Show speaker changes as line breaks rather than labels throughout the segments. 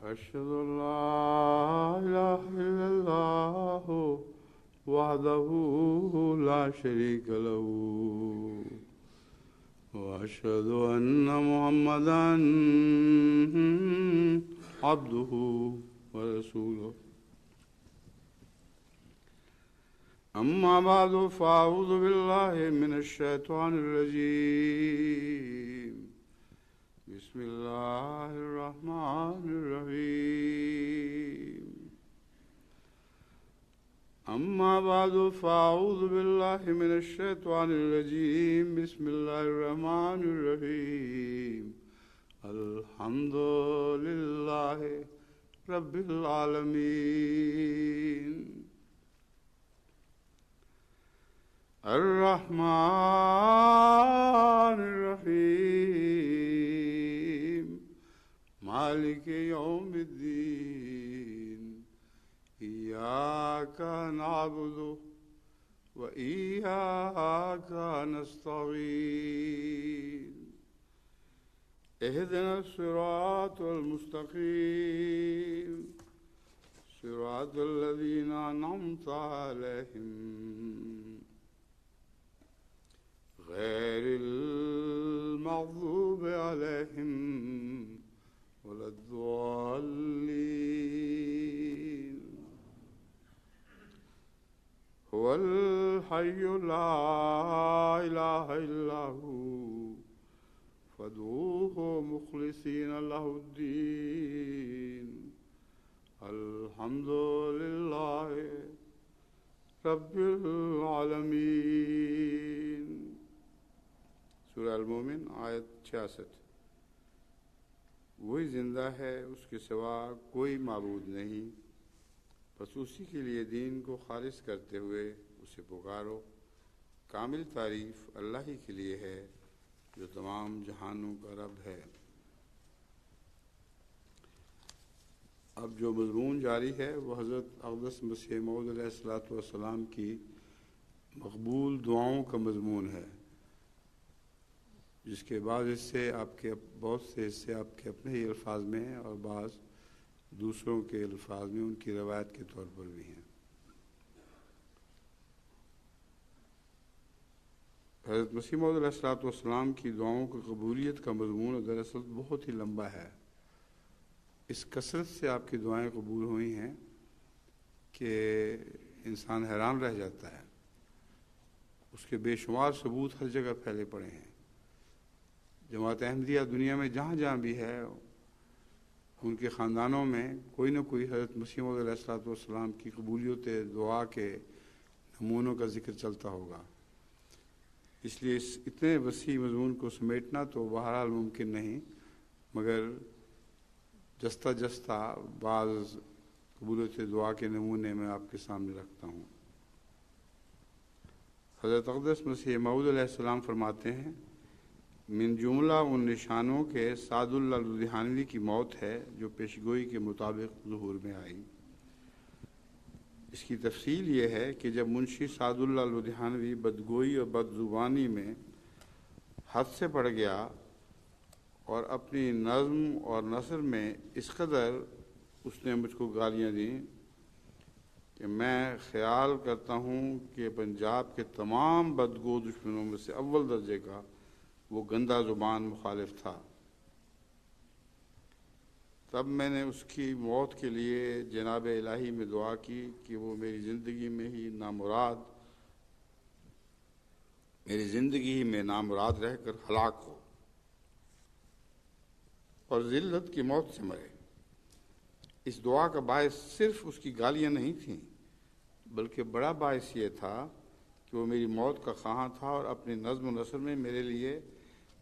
أشهد أن لا إله إلا الله وحده لا شريك له وأشهد أن محمدا عبده ورسوله أما بعد فأعوذ بالله من الشيطان الرجيم بسم الله الرحمن الرحيم أما بعد فأعوذ بالله من الشيطان الرجيم بسم الله الرحمن الرحيم الحمد لله رب العالمين الرحمن الرحيم مالك يوم الدين إياك نعبد وإياك نستعين اهدنا الصراط المستقيم صراط الذين أنعمت عليهم غير المغضوب عليهم ولا الضالين هو الحي لا إله إلا هو فادعوه مخلصين له الدين الحمد لله رب العالمين سورہ المومن آیت 66۔ وہی زندہ ہے، اس کے سوا کوئی معبود نہیں، بس اسی کے لیے دین کو خالص کرتے ہوئے اسے پکارو۔ کامل تعریف اللہ ہی کے لیے ہے جو تمام جہانوں کا رب ہے۔ اب جو مضمون جاری ہے وہ حضرت اقدس مسیح موعود علیہ الصلوۃ والسلام کی مقبول دعاؤں کا مضمون ہے، جس کے بعض حصے بہت سے حصے آپ کے اپنے ہی الفاظ میں ہیں اور بعض دوسروں کے الفاظ میں ان کی روایت کے طور پر بھی ہیں۔ حضرت مسیح موعود علیہ الصلوۃ والسلام کی دعاؤں کی قبولیت کا مضمون دراصل بہت ہی لمبا ہے۔ اس کثرت سے آپ کی دعائیں قبول ہوئی ہیں کہ انسان حیران رہ جاتا ہے۔ اس کے بے شمار ثبوت ہر جگہ پھیلے پڑے ہیں۔ جماعت احمدیہ دنیا میں جہاں جہاں بھی ہے ان کے خاندانوں میں کوئی نہ کوئی حضرت مسیح موعود علیہ الصلوۃ والسلام کی قبولیت دعا کے نمونوں کا ذکر چلتا ہوگا۔ اس لیے اس اتنے وسیع مضمون کو سمیٹنا تو بہرحال ممکن نہیں، مگر جستہ جستہ بعض قبولیت دعا کے نمونے میں آپ کے سامنے رکھتا ہوں۔ حضرت اقدس مسیح موعود علیہ السلام فرماتے ہیں، من جملہ ان نشانوں کے سعد اللہ لدھیانوی کی موت ہے جو پیشگوئی کے مطابق ظہور میں آئی۔ اس کی تفصیل یہ ہے کہ جب منشی سعد اللہ لدھیانوی بدگوئی اور بدزبانی میں حد سے بڑھ گیا اور اپنی نظم اور نثر میں اس قدر اس نے مجھ کو گالیاں دیں کہ میں خیال کرتا ہوں کہ پنجاب کے تمام بدگو دشمنوں میں سے اول درجے کا وہ گندہ زبان مخالف تھا۔ تب میں نے اس کی موت کے لیے جناب الہی میں دعا کی کہ وہ میری زندگی میں نامراد رہ کر ہلاک ہو اور ذلت کی موت سے مرے۔ اس دعا کا باعث صرف اس کی گالیاں نہیں تھیں، بلکہ بڑا باعث یہ تھا کہ وہ میری موت کا خواہاں تھا اور اپنی نظم و نثر میں میرے لیے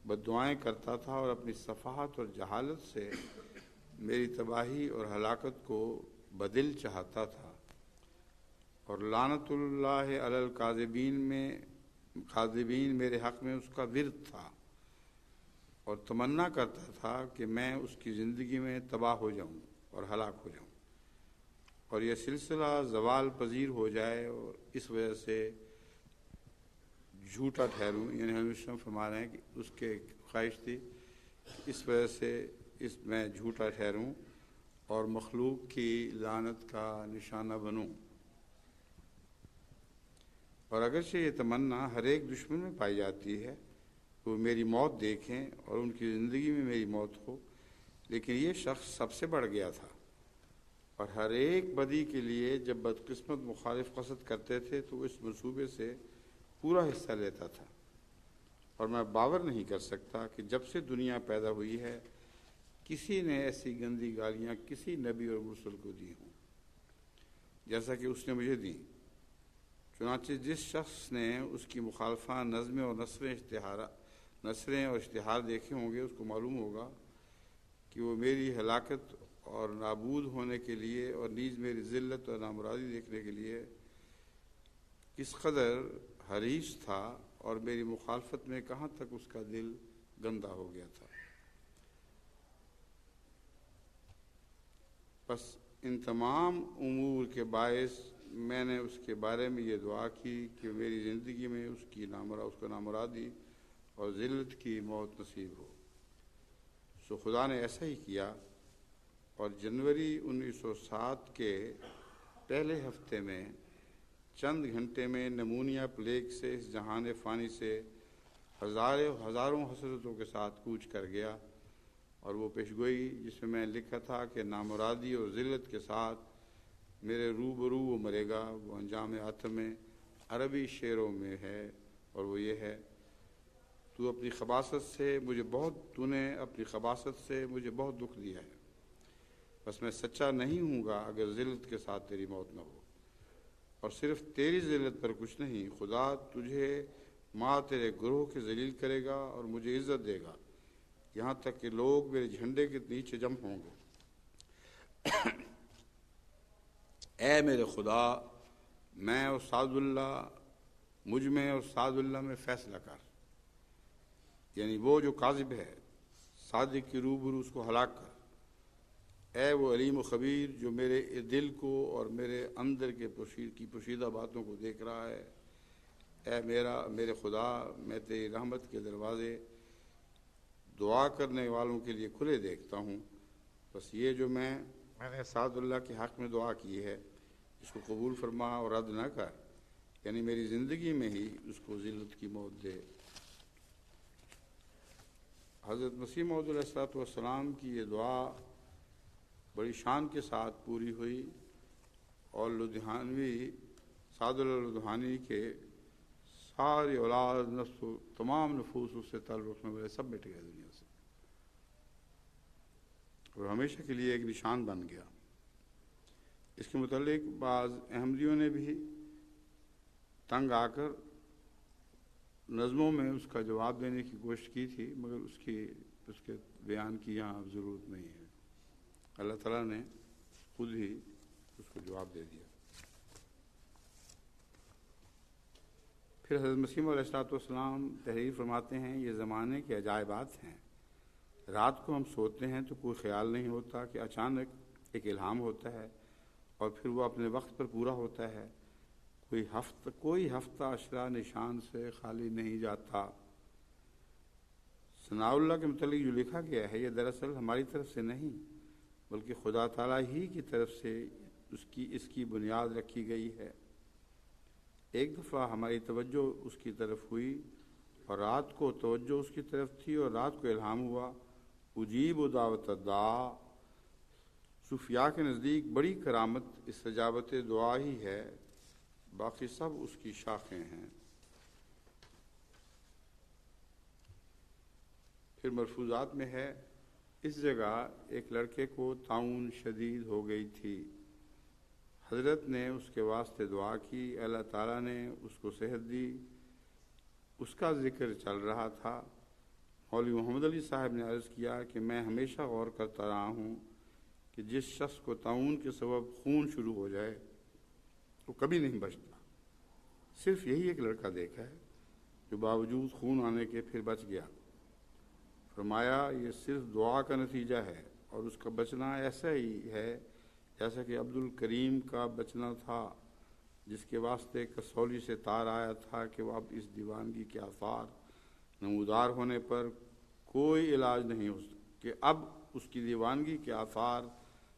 بددعائیں کرتا تھا اور اپنی صفحات اور جہالت سے میری تباہی اور ہلاکت کو بدل چاہتا تھا، اور لعنت اللہ علی الکاذبین میرے حق میں اس کا ورد تھا، اور تمنا کرتا تھا کہ میں اس کی زندگی میں تباہ ہو جاؤں اور ہلاک ہو جاؤں اور یہ سلسلہ زوال پذیر ہو جائے، اور اس وجہ سے جھوٹا ٹھہروں، یعنی ہمیشہ فرما رہے ہیں کہ اس کے خواہش تھی اس وجہ سے میں جھوٹا ٹھہروں اور مخلوق کی لعنت کا نشانہ بنوں۔ اور اگرچہ یہ تمنا ہر ایک دشمن میں پائی جاتی ہے کہ وہ میری موت دیکھیں اور ان کی زندگی میں میری موت ہو، لیکن یہ شخص سب سے بڑھ گیا تھا، اور ہر ایک بدی کے لیے جب بدقسمت مخالف قصد کرتے تھے تو وہ اس منصوبے سے پورا حصہ لیتا تھا۔ اور میں باور نہیں کر سکتا کہ جب سے دنیا پیدا ہوئی ہے کسی نے ایسی گندی گالیاں کسی نبی اور مرسل کو دی ہوں جیسا کہ اس نے مجھے دیں۔ چنانچہ جس شخص نے اس کی مخالفہ نظمیں اور نثریں اور اشتہار دیکھے ہوں گے، اس کو معلوم ہوگا کہ وہ میری ہلاکت اور نابود ہونے کے لیے اور نیز میری ذلت اور نامرادی دیکھنے کے لیے کس قدر حریص تھا، اور میری مخالفت میں کہاں تک اس کا دل گندا ہو گیا تھا۔ بس ان تمام امور کے باعث میں نے اس کے بارے میں یہ دعا کی کہ میری زندگی میں اس کو نامرادی اور ذلت کی موت نصیب ہو۔ سو خدا نے ایسا ہی کیا، اور جنوری 1907 کے پہلے ہفتے میں چند گھنٹے میں نمونیا پلیگ سے اس جہان فانی سے ہزاروں حسرتوں کے ساتھ کوچ کر گیا۔ اور وہ پیشگوئی جس میں میں لکھا تھا کہ نامرادی اور ذلت کے ساتھ میرے روبرو وہ مرے گا، وہ انجام آخر میں عربی شعروں میں ہے، اور وہ یہ ہے: تو نے اپنی خباثت سے مجھے بہت دکھ دیا ہے، بس میں سچا نہیں ہوں گا اگر ذلت کے ساتھ تیری موت نہ ہو۔ اور صرف تیری ذلت پر کچھ نہیں، خدا تجھے ماں تیرے گروہ کے ذلیل کرے گا اور مجھے عزت دے گا، یہاں تک کہ لوگ میرے جھنڈے کے نیچے جمع ہوں گے۔ اے میرے خدا، میں اور سعد اللہ، مجھ میں اور سعد اللہ میں فیصلہ کر، یعنی وہ جو کاذب ہے صادق کی روبرو اس کو ہلاک کر۔ اے وہ علیم و خبیر جو میرے دل کو اور میرے اندر کے پوشیدہ باتوں کو دیکھ رہا ہے۔ اے میرے خدا، میں تیری رحمت کے دروازے دعا کرنے والوں کے لیے کھلے دیکھتا ہوں، بس یہ جو میں نے سعد اللہ کے حق میں دعا کی ہے اس کو قبول فرما اور رد نہ کر، یعنی میری زندگی میں ہی اس کو ذلت کی موت دے۔ حضرت مسیح موعود علیہ السلام کی یہ دعا بڑی شان کے ساتھ پوری ہوئی، اور سعد اللہ لدھیانوی کے ساری اولاد، تمام نفوس اس سے تعلق رکھنے والے سب مٹ گئے دنیا سے، اور ہمیشہ کے لیے ایک نشان بن گیا۔ اس کے متعلق بعض احمدیوں نے بھی تنگ آ کر نظموں میں اس کا جواب دینے کی کوشش کی تھی، مگر اس کے بیان کی یہاں ضرورت نہیں ہے۔ اللہ تعالیٰ نے خود ہی اس کو جواب دے دیا۔ پھر حضرت مسیح علیہ السلام تحریر فرماتے ہیں: یہ زمانے کے عجائبات ہیں، رات کو ہم سوتے ہیں تو کوئی خیال نہیں ہوتا کہ اچانک ایک الہام ہوتا ہے اور پھر وہ اپنے وقت پر پورا ہوتا ہے، کوئی ہفتہ عشرہ نشان سے خالی نہیں جاتا۔ ثناء اللہ کے متعلق جو لکھا گیا ہے یہ دراصل ہماری طرف سے نہیں بلکہ خدا تعالیٰ ہی کی طرف سے اس کی بنیاد رکھی گئی ہے۔ ایک دفعہ ہماری توجہ اس کی طرف ہوئی اور رات کو توجہ اس کی طرف تھی، اور رات کو الہام ہوا: اجیب دعوت الداع۔ صوفیاء کے نزدیک بڑی کرامت استجابت دعا ہی ہے، باقی سب اس کی شاخیں ہیں۔ پھر ملفوظات میں ہے: اس جگہ ایک لڑکے کو طاعون شدید ہو گئی تھی، حضرت نے اس کے واسطے دعا کی، اللہ تعالیٰ نے اس کو صحت دی، اس کا ذکر چل رہا تھا۔ مولوی محمد علی صاحب نے عرض کیا کہ میں ہمیشہ غور کرتا رہا ہوں کہ جس شخص کو طاعون کے سبب خون شروع ہو جائے وہ کبھی نہیں بچتا، صرف یہی ایک لڑکا دیکھا ہے جو باوجود خون آنے کے پھر بچ گیا۔ فرمایا یہ صرف دعا کا نتیجہ ہے، اور اس کا بچنا ایسا ہی ہے جیسا کہ عبد الکریم کا بچنا تھا، جس کے واسطے کسولی سے تار آیا تھا کہ وہ اب اس دیوانگی کے آثار نمودار ہونے پر کوئی علاج نہیں ہو کہ اب اس کی دیوانگی کے آثار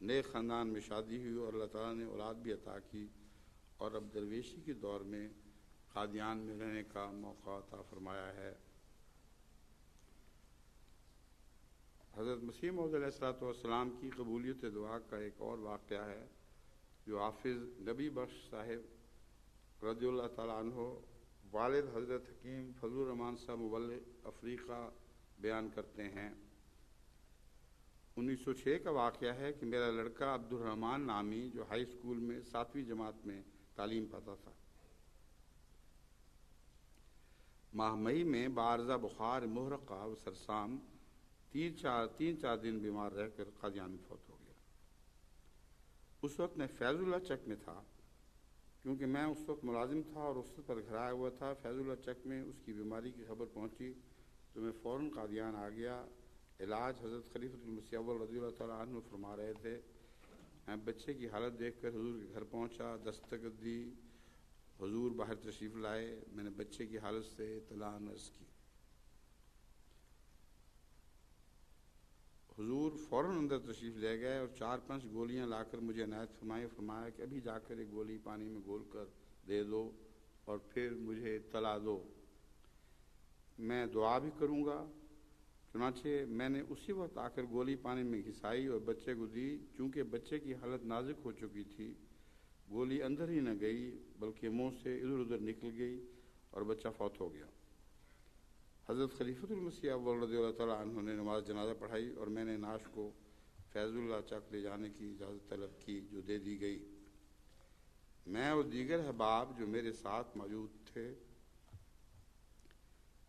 نئے خاندان میں شادی ہوئی اور اللہ تعالیٰ نے اولاد بھی عطا کی، اور اب درویشی کے دور میں قادیان میں رہنے کا موقع عطا فرمایا ہے۔ حضرت مسیح موعود علیہ السلام کی قبولیت دعا کا ایک اور واقعہ ہے جو حافظ نبی بخش صاحب رضی اللہ تعالیٰ عنہ والد حضرت حکیم فضل الرحمان صاحب مبلغ افریقہ بیان کرتے ہیں۔ 1906 کا واقعہ ہے کہ میرا لڑکا عبد الرحمان نامی جو ہائی اسکول میں 7ویں جماعت میں تعلیم پاتا تھا، ماہ مئی میں بعارضہ بخار محرقہ و سرسام تین چار دن بیمار رہ کر قادیان میں فوت ہو گیا۔ اس وقت میں فیض اللہ چک میں تھا، کیونکہ میں اس وقت ملازم تھا اور اس پر گھر آیا ہوا تھا۔ فیض اللہ چک میں اس کی بیماری کی خبر پہنچی تو میں فوراً قادیان آ گیا۔ علاج حضرت خلیفۃ المسیح اول رضی اللہ تعالیٰ عنہ فرما رہے تھے۔ میں بچے کی حالت دیکھ کر حضور کے گھر پہنچا، دستک دی، حضور باہر تشریف لائے۔ میں نے بچے کی حالت سے اطلاع عرض کی، حضور فوراً اندر تشریف لے گئے اور 4-5 گولیاں لا کر مجھے عنایت فرمایا کہ ابھی جا کر ایک گولی پانی میں گھول کر دے دو اور پھر مجھے اطلاع دو، میں دعا بھی کروں گا۔ چنانچہ میں نے اسی وقت آ کر گولی پانی میں گھسائی اور بچے کو دی۔ چونکہ بچے کی حالت نازک ہو چکی تھی، گولی اندر ہی نہ گئی بلکہ منہ سے ادھر ادھر نکل گئی اور بچہ فوت ہو گیا۔ حضرت خلیفۃ المسیح اول رضی اللہ تعالیٰ عنہ نے نماز جنازہ پڑھائی اور میں نے نعش کو فیض اللہ چک لے جانے کی اجازت طلب کی، جو دے دی گئی۔ میں اور دیگر احباب جو میرے ساتھ موجود تھے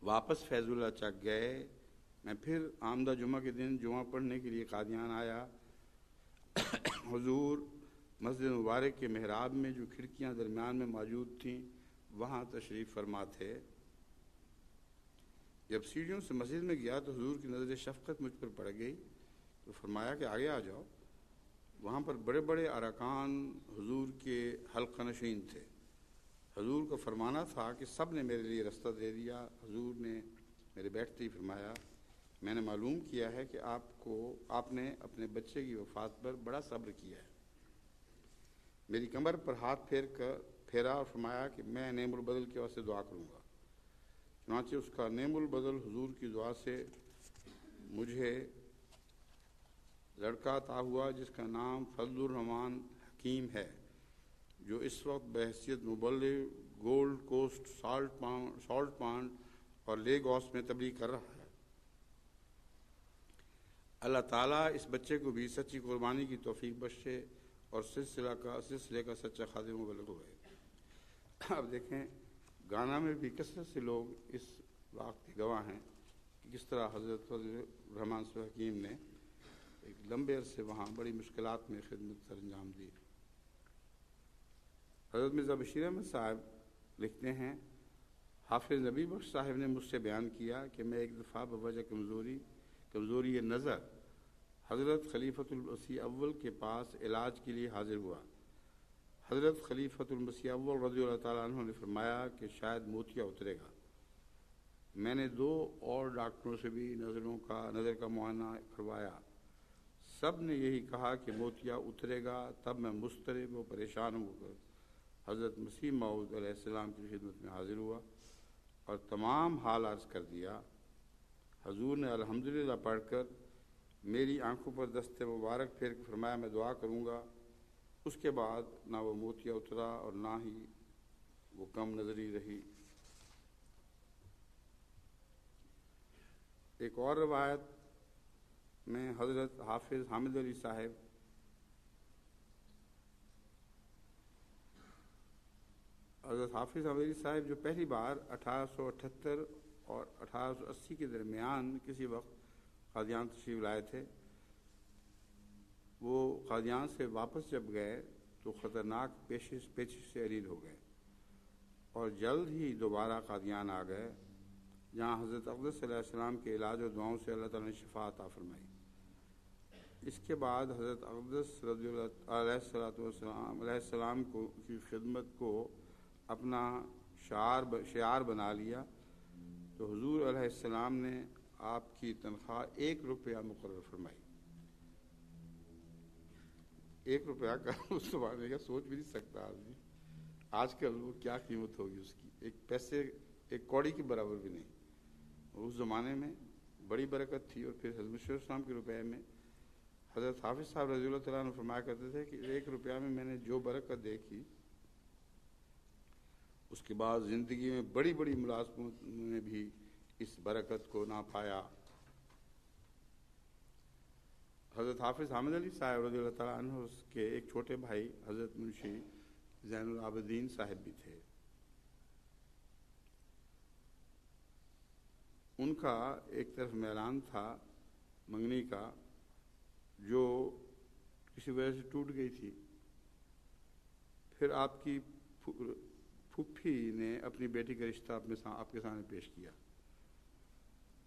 واپس فیض اللہ چک گئے۔ میں پھر آمدہ جمعہ کے دن جمعہ پڑھنے کے لیے قادیان آیا۔ حضور مسجد مبارک کے محراب میں جو کھڑکیاں درمیان میں موجود تھیں وہاں تشریف فرما تھے۔ جب سیڑھیوں سے مسجد میں گیا تو حضور کی نظر شفقت مجھ پر پڑ گئی تو فرمایا کہ آگے آ جاؤ۔ وہاں پر بڑے بڑے ارکان حضور کے حلقہ نشین تھے۔ حضور کا فرمانا تھا کہ سب نے میرے لیے رستہ دے دیا۔ حضور نے میرے بیٹھتے ہی فرمایا، میں نے معلوم کیا ہے کہ آپ نے اپنے بچے کی وفات پر بڑا صبر کیا ہے۔ میری کمر پر ہاتھ پھیرا اور فرمایا کہ میں نعم البدل کے واسطے دعا کروں گا۔ چنانچہ اس کا نعم البدل حضور کی دعا سے مجھے لڑکا عطا ہوا جس کا نام فضل الرحمان حکیم ہے، جو اس وقت بحیثیت مبلغ گولڈ کوسٹ، سالٹ پانڈ اور لیگوس میں تبلیغ کر رہا ہے۔ اللہ تعالیٰ اس بچے کو بھی سچی قربانی کی توفیق بخشے اور سلسلے کا سچا خادم مبلغ ہوئے۔ اب دیکھیں، گانا میں بھی کثرت سے لوگ اس واقعے کے گواہ ہیں کہ کس طرح حضرت فضل الرحمان صاحب حکیم نے ایک لمبے عرصے وہاں بڑی مشکلات میں خدمت سر انجام دی۔ حضرت مرزا بشیر احمد صاحب لکھتے ہیں، حافظ نبی بخش صاحب نے مجھ سے بیان کیا کہ میں ایک دفعہ بوجہ کمزوری نظر حضرت خلیفۃ المسیح اول کے پاس علاج کے لیے حاضر ہوا۔ حضرت خلیفۃ المسیح اول رضی اللہ تعالیٰ عنہ نے فرمایا کہ شاید موتیا اترے گا۔ میں نے 2 اور ڈاکٹروں سے بھی نظر کا معائنہ کروایا، سب نے یہی کہا کہ موتیا اترے گا۔ تب میں مضطرب و پریشان ہو کر حضرت مسیح موعود علیہ السلام کی خدمت میں حاضر ہوا اور تمام حال عرض کر دیا۔ حضور نے الحمدللہ پڑھ کر میری آنکھوں پر دست مبارک پھیر کے فرمایا، میں دعا کروں گا۔ اس کے بعد نہ وہ موتیا اترا اور نہ ہی وہ کم نظری رہی۔ ایک اور روایت میں حضرت حافظ حامد علی صاحب جو پہلی بار 1878 اور 1880 کے درمیان کسی وقت قادیان تشریف لائے تھے، وہ قادیان سے واپس جب گئے تو خطرناک پیچش سے علیل ہو گئے اور جلد ہی دوبارہ قادیان آ گئے، جہاں حضرت اقدس علیہ السلام کے علاج و دعاؤں سے اللہ تعالیٰ نے شفا عطا فرمائی۔ اس کے بعد حضرت اقدس رضی اللہ علیہ السلام کی خدمت کو اپنا شعار بنا لیا تو حضور علیہ السلام نے آپ کی تنخواہ 1 روپیہ مقرر فرمائی۔ 1 روپیہ کا اس زمانے کا سوچ بھی نہیں سکتا آدمی، آج کل وہ کیا قیمت ہوگی اس کی، ایک پیسے ایک کوڑی کے برابر بھی نہیں. اس زمانے میں بڑی برکت تھی. اور پھر حضرت مسیح السلام کے روپے میں حضرت حافظ صاحب رضی اللہ تعالیٰ عنہ فرمایا کرتے تھے کہ 1 روپیہ میں نے جو برکت دیکھی، اس کے بعد زندگی میں بڑی بڑی ملازمت میں بھی اس برکت کو نہ پایا. حضرت حافظ حامد علی صاحب رضی اللہ تعالیٰ عنہ اس کے ایک چھوٹے بھائی حضرت منشی زین العابدین صاحب بھی تھے. ان کا ایک طرف میلان تھا منگنی کا جو کسی وجہ سے ٹوٹ گئی تھی. پھر آپ کی پھوپھی نے اپنی بیٹی کا رشتہ آپ کے سامنے پیش کیا.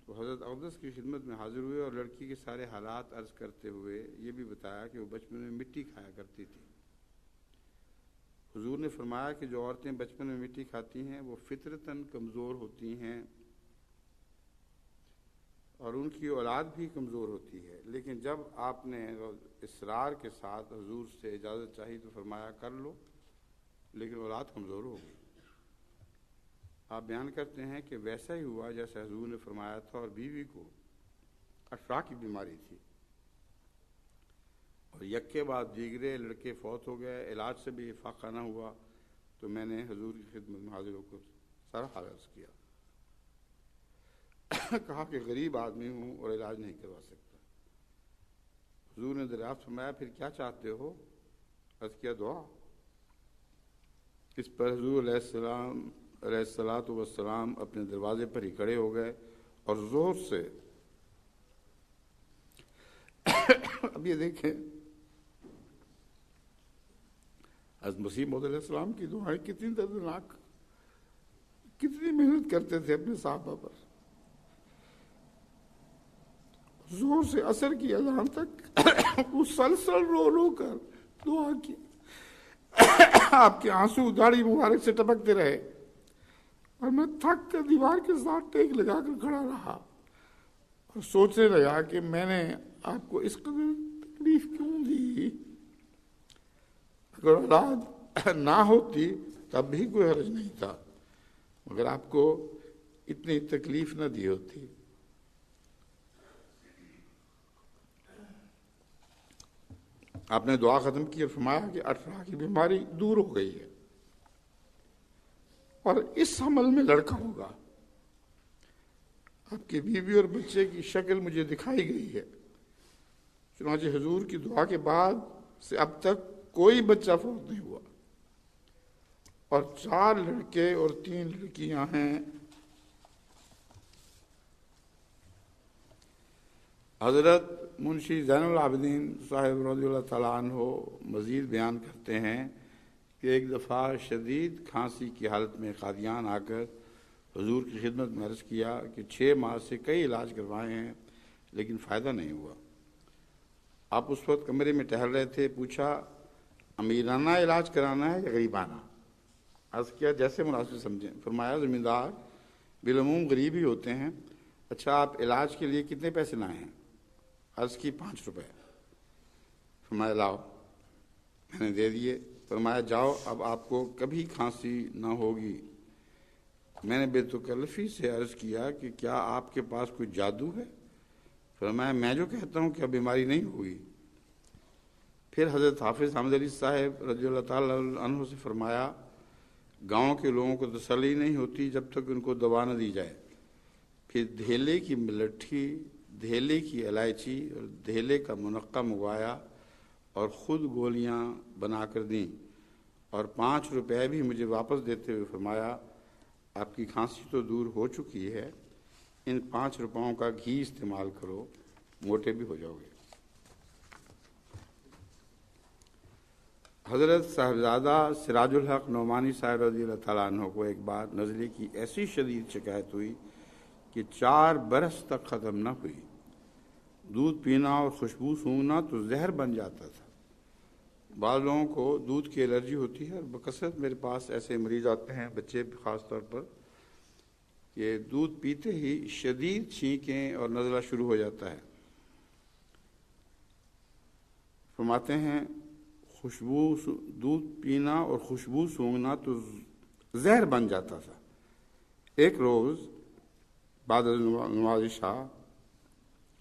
تو حضرت اقدس کی خدمت میں حاضر ہوئے اور لڑکی کے سارے حالات عرض کرتے ہوئے یہ بھی بتایا کہ وہ بچپن میں مٹی کھایا کرتی تھی. حضور نے فرمایا کہ جو عورتیں بچپن میں مٹی کھاتی ہیں وہ فطرتاً کمزور ہوتی ہیں اور ان کی اولاد بھی کمزور ہوتی ہے. لیکن جب آپ نے اصرار کے ساتھ حضور سے اجازت چاہی تو فرمایا کر لو، لیکن اولاد کمزور ہوگی. آپ بیان کرتے ہیں کہ ویسا ہی ہوا جیسا حضور نے فرمایا تھا، اور بیوی کو اشرا کی بیماری تھی اور یکے بعد دیگرے لڑکے فوت ہو گئے. علاج سے بھی افاقہ نہ ہوا تو میں نے حضور کی خدمت میں حاضر ہو کر سارا حال عرض کیا. کہا کہ غریب آدمی ہوں اور علاج نہیں کروا سکتا. حضور نے دریافت فرمایا پھر کیا چاہتے ہو؟ عرض کیا دعا. اس پر حضور علیہ الصلاۃ والسلام اپنے دروازے پر ہی کھڑے ہو گئے اور زور سے اب یہ دیکھیں حضرت مسیح موعود علیہ السلام کی دعائیں کتنی دردناک، کتنی محنت کرتے تھے اپنے صحابہ پر. زور سے عصر کی اذان تک مسلسل رو رو کر دعا کی. آپ کے آنسو داڑھی مبارک سے ٹپکتے رہے اور میں تھک کر دیوار کے ساتھ ٹیک لگا کر کھڑا رہا اور سوچنے لگا کہ میں نے آپ کو اس قدر تکلیف کیوں دی. اگر اولاد نہ ہوتی تب بھی کوئی حرج نہیں تھا، مگر آپ کو اتنی تکلیف نہ دی ہوتی. آپ نے دعا ختم کی اور فرمایا کہ اشرا کی بیماری دور ہو گئی ہے اور اس حمل میں لڑکا ہوگا. آپ کی بیوی اور بچے کی شکل مجھے دکھائی گئی ہے. چنانچہ حضور کی دعا کے بعد سے اب تک کوئی بچہ فوت نہیں ہوا اور 4 لڑکے اور 3 لڑکیاں ہیں. حضرت منشی زین العابدین صاحب رضی اللہ تعالیٰ عنہ مزید بیان کرتے ہیں کہ ایک دفعہ شدید کھانسی کی حالت میں قادیان آ کر حضور کی خدمت میں عرض کیا کہ 6 ماہ سے کئی علاج کروائے ہیں لیکن فائدہ نہیں ہوا. آپ اس وقت کمرے میں ٹہل رہے تھے. پوچھا امیرانہ علاج کرانا ہے یا غریبانہ؟ عرض کیا جیسے مناسب سمجھیں. فرمایا زمیندار بالعموم غریب ہی ہوتے ہیں. اچھا آپ علاج کے لیے کتنے پیسے لائے ہیں؟ عرض کی 5 روپے. فرمایا لاؤ. میں نے دے دیے. فرمایا جاؤ اب آپ کو کبھی کھانسی نہ ہوگی. میں نے بے تکلفی سے عرض کیا کہ کیا آپ کے پاس کوئی جادو ہے؟ فرمایا میں جو کہتا ہوں کیا بیماری نہیں ہوگی؟ پھر حضرت حافظ حامد علی صاحب رضی اللہ تعالیٰ عنہ سے فرمایا گاؤں کے لوگوں کو تسلی نہیں ہوتی جب تک ان کو دوا نہ دی جائے. پھر دھیلے کی ملٹھی، دھیلے کی الائچی اور دھیلے کا منقع منگوایا اور خود گولیاں بنا کر دیں اور 5 روپے بھی مجھے واپس دیتے ہوئے فرمایا آپ کی کھانسی تو دور ہو چکی ہے، ان 5 روپوں کا گھی استعمال کرو، موٹے بھی ہو جاؤ گے. حضرت صاحبزادہ سراج الحق نعمانی صاحب رضی اللہ تعالیٰ عنہ کو ایک بار نزلے کی ایسی شدید شکایت ہوئی کہ 4 برس تک ختم نہ ہوئی. دودھ پینا اور خوشبو سونگنا تو زہر بن جاتا تھا. بعض لوگوں کو دودھ کی الرجی ہوتی ہے اور بکثرت میرے پاس ایسے مریض آتے ہیں، بچے خاص طور پر، کہ دودھ پیتے ہی شدید چھینکیں اور نزلہ شروع ہو جاتا ہے. فرماتے ہیں دودھ پینا اور خوشبو سونگھنا تو زہر بن جاتا تھا۔ ایک روز بعد نماز عشاء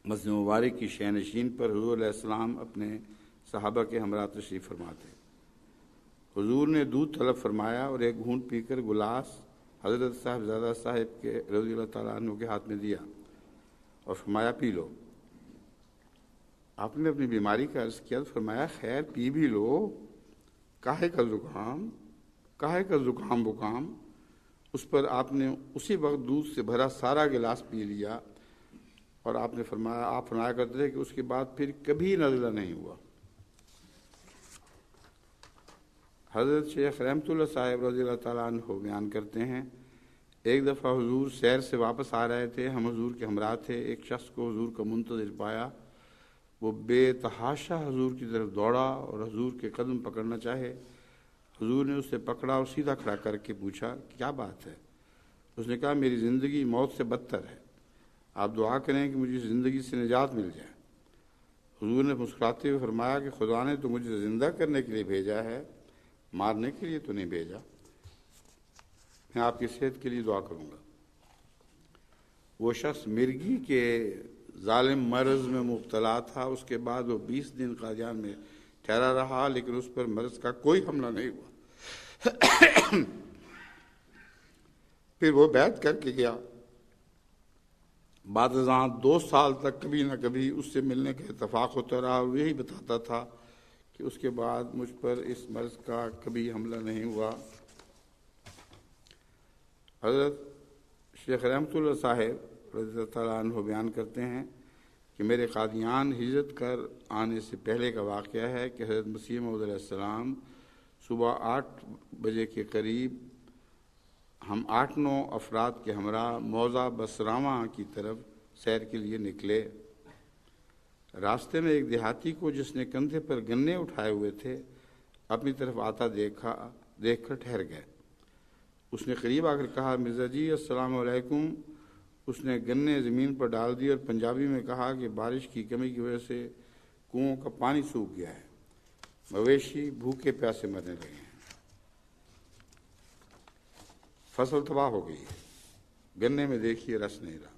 مسجد مبارک کی شینشین پر حضور علیہ السلام اپنے صحابہ کے ہمراہ تشریف فرما تھے۔ حضور نے دودھ طلب فرمایا اور ایک گھونٹ پی کر گلاس حضرت صاحبزادہ صاحب کے رضی اللہ تعالیٰ عنہ کے ہاتھ میں دیا اور فرمایا پی لو۔ آپ نے اپنی بیماری کا عرض کیا تو فرمایا خیر پی بھی لو، کاہے کا زکام بکام۔ اس پر آپ نے اسی وقت دودھ سے بھرا سارا گلاس پی لیا اور آپ نے فرمایا کرتے تھے کہ اس کے بعد پھر کبھی نزلہ نہیں ہوا۔ حضرت شیخ رحمت اللہ صاحب رضی اللہ تعالیٰ عنہ بیان کرتے ہیں، ایک دفعہ حضور سیر سے واپس آ رہے تھے، ہم حضور کے ہمراہ تھے۔ ایک شخص کو حضور کا منتظر پایا، وہ بے تحاشا حضور کی طرف دوڑا اور حضور کے قدم پکڑنا چاہے۔ حضور نے اسے پکڑا اور سیدھا کھڑا کر کے پوچھا کیا بات ہے؟ اس نے کہا میری زندگی موت سے بدتر ہے، آپ دعا کریں کہ مجھے زندگی سے نجات مل جائے۔ حضور نے مسکراتے ہوئے فرمایا کہ خدا نے تو مجھے زندہ کرنے کے لیے بھیجا ہے، مارنے کے لیے تو نہیں بھیجا۔ میں آپ کی صحت کے لیے دعا کروں گا۔ وہ شخص مرگی کے ظالم مرض میں مبتلا تھا، اس کے بعد وہ 20 دن قادیان میں ٹھہرا رہا، لیکن اس پر مرض کا کوئی حملہ نہیں ہوا۔ پھر وہ بیعت کر کے گیا۔ بعد ازاں 2 سال تک کبھی نہ کبھی اس سے ملنے کا اتفاق ہوتا رہا اور یہی بتاتا تھا کہ اس کے بعد مجھ پر اس مرض کا کبھی حملہ نہیں ہوا۔ حضرت شیخ رحمت اللہ صاحب رضی اللہ تعالیٰ عنہ بیان کرتے ہیں کہ میرے قادیان ہجرت کر آنے سے پہلے کا واقعہ ہے کہ حضرت مسیح موعود علیہ السلام صبح 8 بجے کے قریب ہم 8-9 افراد کے ہمراہ موضع بسراواں کی طرف سیر کے لیے نکلے۔ راستے میں ایک دیہاتی کو جس نے کندھے پر گنے اٹھائے ہوئے تھے اپنی طرف آتا دیکھ کر ٹھہر گئے۔ اس نے قریب آ کر کہا مرزا جی السلام علیکم۔ اس نے گنے زمین پر ڈال دی اور پنجابی میں کہا کہ بارش کی کمی کی وجہ سے کنوؤں کا پانی سوکھ گیا ہے، مویشی بھوکے پیاسے مرنے لگے ہیں، فصل تباہ ہو گئی ہے، گنے میں دیکھیے رس نہیں رہا،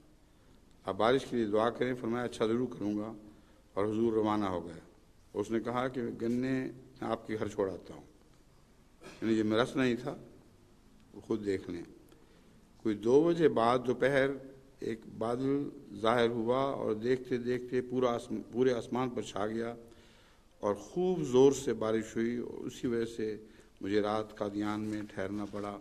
اب بارش کے لیے دعا کریں۔ فرمایا اچھا ضرور کروں گا، اور حضور روانہ ہو گئے۔ اس نے کہا کہ گنے میں آپ کے گھر چھوڑ آتا ہوں، یعنی یہ رس نہیں تھا، وہ خود دیکھ لیں۔ کوئی 2 بجے بعد دوپہر ایک بادل ظاہر ہوا اور دیکھتے دیکھتے پورے آسمان پر چھا گیا اور خوب زور سے بارش ہوئی، اور اسی وجہ سے مجھے رات قادیان میں ٹھہرنا پڑا۔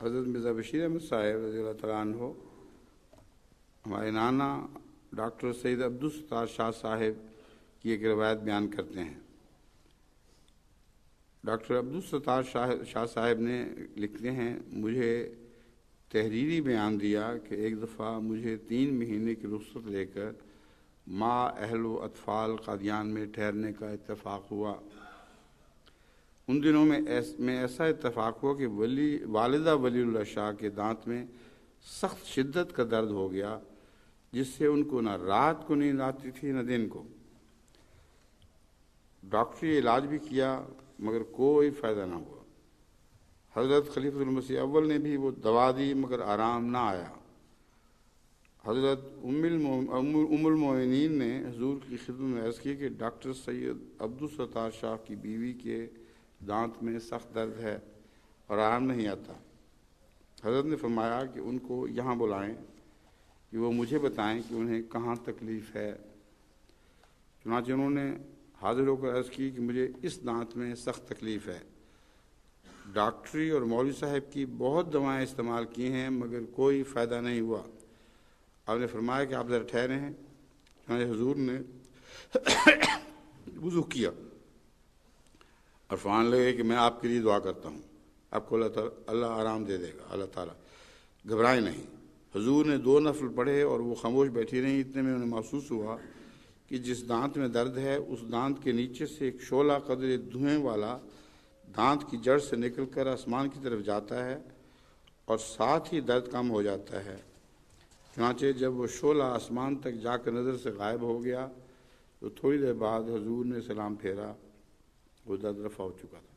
حضرت مرزا بشیر احمد صاحب رضی اللہ تعالیٰ عنہ ہمارے نانا ڈاکٹر سید عبدالستار شاہ صاحب کی ایک روایت بیان کرتے ہیں۔ ڈاکٹر عبدالستار شاہ صاحب نے لکھتے ہیں مجھے تحریری بیان دیا کہ ایک دفعہ مجھے 3 مہینے کی رخصت لے کر ماں اہل و اطفال قادیان میں ٹھہرنے کا اتفاق ہوا۔ ان دنوں میں ایسا اتفاق ہوا کہ والدہ ولی اللہ شاہ کے دانت میں سخت شدت کا درد ہو گیا، جس سے ان کو نہ رات کو نیند آتی تھی نہ دن کو۔ ڈاکٹری علاج بھی کیا مگر کوئی فائدہ نہ ہوا۔ حضرت خلیفۃ المسیح اول نے بھی وہ دوا دی مگر آرام نہ آیا۔ حضرت ام المومنین نے حضور کی خدمت میں عرض کی کہ ڈاکٹر سید عبدالستار شاہ کی بیوی کے دانت میں سخت درد ہے اور آرام نہیں آتا۔ حضرت نے فرمایا کہ ان کو یہاں بلائیں کہ وہ مجھے بتائیں کہ انہیں کہاں تکلیف ہے۔ چنانچہ انہوں نے حاضر ہو کر عرض کی کہ مجھے اس دانت میں سخت تکلیف ہے، ڈاکٹری اور مولوی صاحب کی بہت دوائیں استعمال کی ہیں مگر کوئی فائدہ نہیں ہوا۔ آپ نے فرمایا کہ آپ ذرا ٹھہرے ہیں۔ چنانچہ حضور نے وضو کیا اور فرمانے لگے کہ میں آپ کے لیے دعا کرتا ہوں، آپ کو اللہ آرام دے دے گا، اللہ تعالیٰ، گھبرائیں نہیں۔ حضور نے 2 نفل پڑھے اور وہ خاموش بیٹھی رہیں۔ اتنے میں انہیں محسوس ہوا کہ جس دانت میں درد ہے اس دانت کے نیچے سے ایک شعلہ قدر دھوئیں والا دانت کی جڑ سے نکل کر آسمان کی طرف جاتا ہے اور ساتھ ہی درد کم ہو جاتا ہے۔ چنانچہ جب وہ شعلہ آسمان تک جا کر نظر سے غائب ہو گیا تو تھوڑی دیر بعد حضور نے سلام پھیرا، وہ درد رفع ہو چکا تھا۔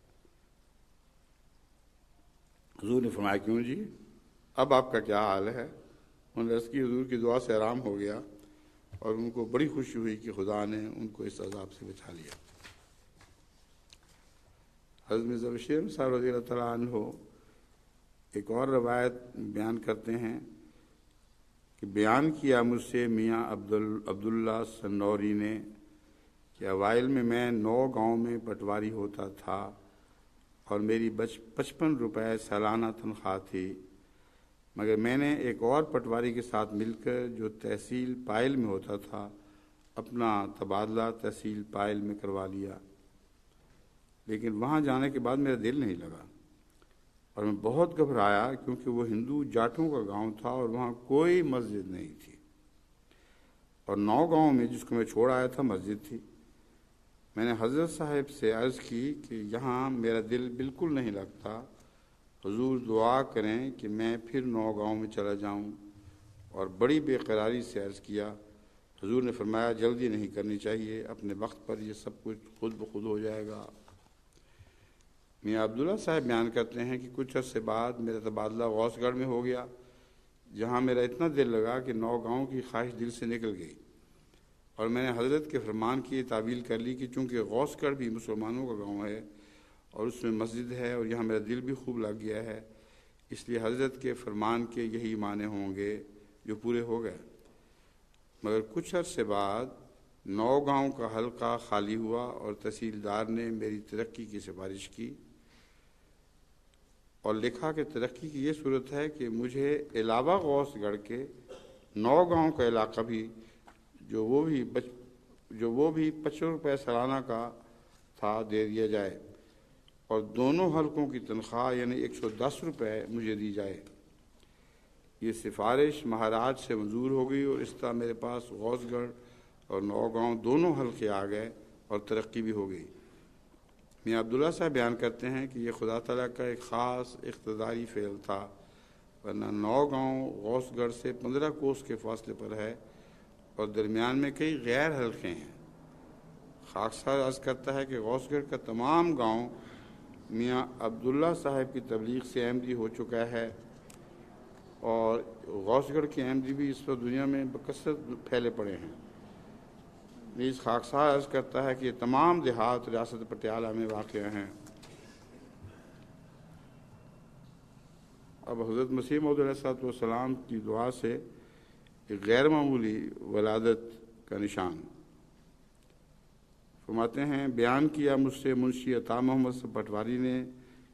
حضور نے فرمایا کیوں جی، اب آپ کا کیا حال ہے؟ انہوں نے عرض کی حضور کی دعا سے آرام ہو گیا اور ان کو بڑی خوشی ہوئی کہ خدا نے ان کو اس عذاب سے بچا لیا۔ حضرت مرزا بشیر صاحب رضی اللہ تعالیٰ عنہ ایک اور روایت بیان کرتے ہیں کہ بیان کیا مجھ سے میاں عبداللہ سنوری نے کہ اوائل میں 9 گاؤں میں پٹواری ہوتا تھا اور میری 55 روپے سالانہ تنخواہ تھی، مگر میں نے ایک اور پٹواری کے ساتھ مل کر جو تحصیل پائل میں ہوتا تھا اپنا تبادلہ تحصیل پائل میں کروا لیا، لیکن وہاں جانے کے بعد میرا دل نہیں لگا اور میں بہت گھبرایا کیونکہ وہ ہندو جاٹوں کا گاؤں تھا اور وہاں کوئی مسجد نہیں تھی، اور 9 گاؤں میں جس کو میں چھوڑ آیا تھا مسجد تھی۔ میں نے حضرت صاحب سے عرض کی کہ یہاں میرا دل بالکل نہیں لگتا، حضور دعا کریں کہ میں پھر 9 گاؤں میں چلا جاؤں، اور بڑی بے قراری سے عرض کیا۔ حضور نے فرمایا جلدی نہیں کرنی چاہیے، اپنے وقت پر یہ سب کچھ خود بخود ہو جائے گا۔ میاں عبداللہ صاحب بیان کرتے ہیں کہ کچھ عرصے بعد میرا تبادلہ غوث گڑھ میں ہو گیا، جہاں میرا اتنا دل لگا کہ 9 گاؤں کی خواہش دل سے نکل گئی، اور میں نے حضرت کے فرمان کی یہ تعویل کر لی کہ چونکہ غوث گڑھ بھی مسلمانوں کا گاؤں ہے اور اس میں مسجد ہے اور یہاں میرا دل بھی خوب لگ گیا ہے، اس لیے حضرت کے فرمان کے یہی معنی ہوں گے، جو پورے ہو گئے۔ مگر کچھ عرصے بعد 9 گاؤں کا حلقہ خالی ہوا اور تحصیلدار نے میری ترقی کی سفارش کی اور لکھا کہ ترقی کی یہ صورت ہے کہ مجھے علاوہ غوث گڑھ کے 9 گاؤں کا علاقہ بھی جو وہ بھی 55 روپے سالانہ کا تھا دے دیا جائے، اور دونوں حلقوں کی تنخواہ یعنی 110 روپے مجھے دی جائے۔ یہ سفارش مہاراج سے منظور ہو گئی اور اس طرح میرے پاس غوث گڑھ اور 9 گاؤں دونوں حلقے آ گئے اور ترقی بھی ہو گئی۔ میاں عبداللہ صاحب بیان کرتے ہیں کہ یہ خدا تعالیٰ کا ایک خاص اقتداری فعل تھا، ورنہ 9 گاؤں غوث گڑھ سے 15 کوس کے فاصلے پر ہے اور درمیان میں کئی غیر حلقے ہیں۔ خاکسار عرض کرتا ہے کہ غوث گڑھ کا تمام گاؤں میاں عبداللہ صاحب کی تبلیغ سے احمدی ہو چکا ہے، اور غوث گڑھ کی احمدی بھی اس وقت دنیا میں بکثرت پھیلے پڑے ہیں۔ نیز خاکسار عرض کرتا ہے کہ یہ تمام دیہات ریاست پٹیالہ میں واقع ہیں۔ اب حضرت مسیح موعود علیہ السلام کی دعا سے ایک غیر معمولی ولادت کا نشان فرماتے ہیں، بیان کیا مجھ سے منشی عطا محمد سے پٹواری نے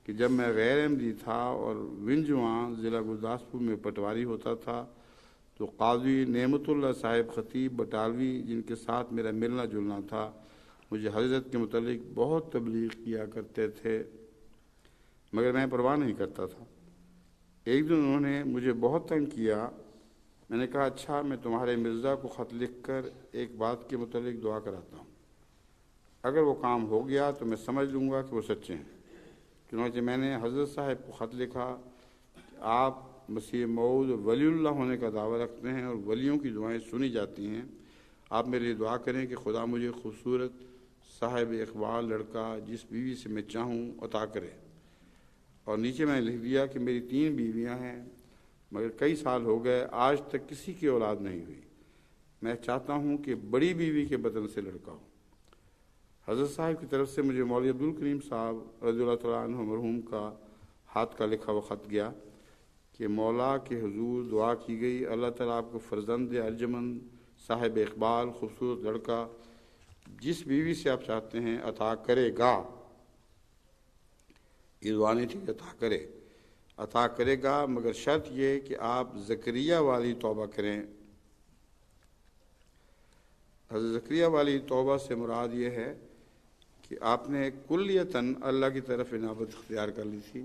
کہ جب میں غیر احمدی تھا اور ونجواں ضلع گرداسپور میں پٹواری ہوتا تھا تو قاضی نعمت اللہ صاحب خطیب بٹالوی، جن کے ساتھ میرا ملنا جلنا تھا، مجھے حضرت کے متعلق بہت تبلیغ کیا کرتے تھے، مگر میں پرواہ نہیں کرتا تھا۔ ایک دن انہوں نے مجھے بہت تنگ کیا۔ میں نے کہا اچھا، میں تمہارے مرزا کو خط لکھ کر ایک بات کے متعلق دعا کراتا ہوں، اگر وہ کام ہو گیا تو میں سمجھ لوں گا کہ وہ سچے ہیں۔ چنانچہ میں نے حضرت صاحب کو خط لکھا کہ آپ مسیح موعود ولی اللہ ہونے کا دعویٰ رکھتے ہیں اور ولیوں کی دعائیں سنی جاتی ہیں، آپ میرے لیے دعا کریں کہ خدا مجھے خوبصورت صاحب اقبال لڑکا جس بیوی سے میں چاہوں عطا کرے۔ اور نیچے میں نے لکھ دیا کہ میری 3 بیویاں ہیں، مگر کئی سال ہو گئے آج تک کسی کی اولاد نہیں ہوئی، میں چاہتا ہوں کہ بڑی بیوی کے بدن سے لڑکا ہو۔ حضرت صاحب کی طرف سے مجھے مولوی عبدالکریم صاحب رضی اللہ تعالیٰ عنہ مرحوم کا ہاتھ کا لکھا ہوا خط گیا کہ مولا کے حضور دعا کی گئی، اللہ تعالیٰ آپ کو فرزند ارجمند صاحب اقبال خوبصورت لڑکا جس بیوی سے آپ چاہتے ہیں عطا کرے گا۔ یہ دعا نہیں تھی، عطا کرے گا، مگر شرط یہ کہ آپ زکریا والی توبہ کریں۔ حضرت زکریا والی توبہ سے مراد یہ ہے کہ آپ نے کلیتاً اللہ کی طرف انابت اختیار کر لی تھی،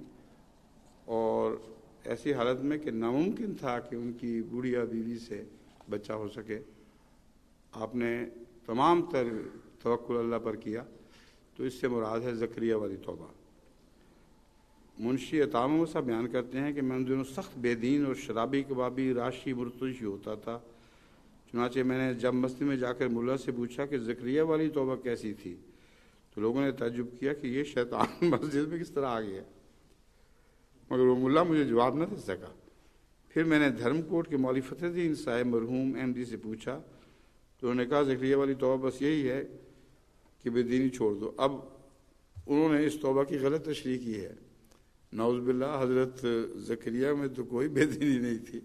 اور ایسی حالت میں کہ ناممکن تھا کہ ان کی بوڑھیا بیوی سے بچہ ہو سکے، آپ نے تمام تر توکل اللہ پر کیا، تو اس سے مراد ہے زکریا والی توبہ۔ منشی عطا محمد صاحب بیان کرتے ہیں کہ میں ان دنوں سخت بے دین اور شرابی کبابی راشی مرتشی ہوتا تھا۔ چنانچہ میں نے جب مسجد میں جا کر ملا سے پوچھا کہ زکریا والی توبہ کیسی تھی، تو لوگوں نے تعجب کیا کہ یہ شیطان مسجد میں کس طرح آ گیا، مگر وہ ملا مجھے جواب نہ دے سکا۔ پھر میں نے دھرم کوٹ کے مولوی فتح الدین صاحب مرحوم احمدی سے پوچھا تو انہوں نے کہا زکریا والی توبہ بس یہی ہے کہ بے دینی چھوڑ دو۔ اب انہوں نے اس توبہ کی غلط تشریح کی ہے۔ نعوذ باللہ، حضرت زکریا میں تو کوئی بے دینی نہیں تھی،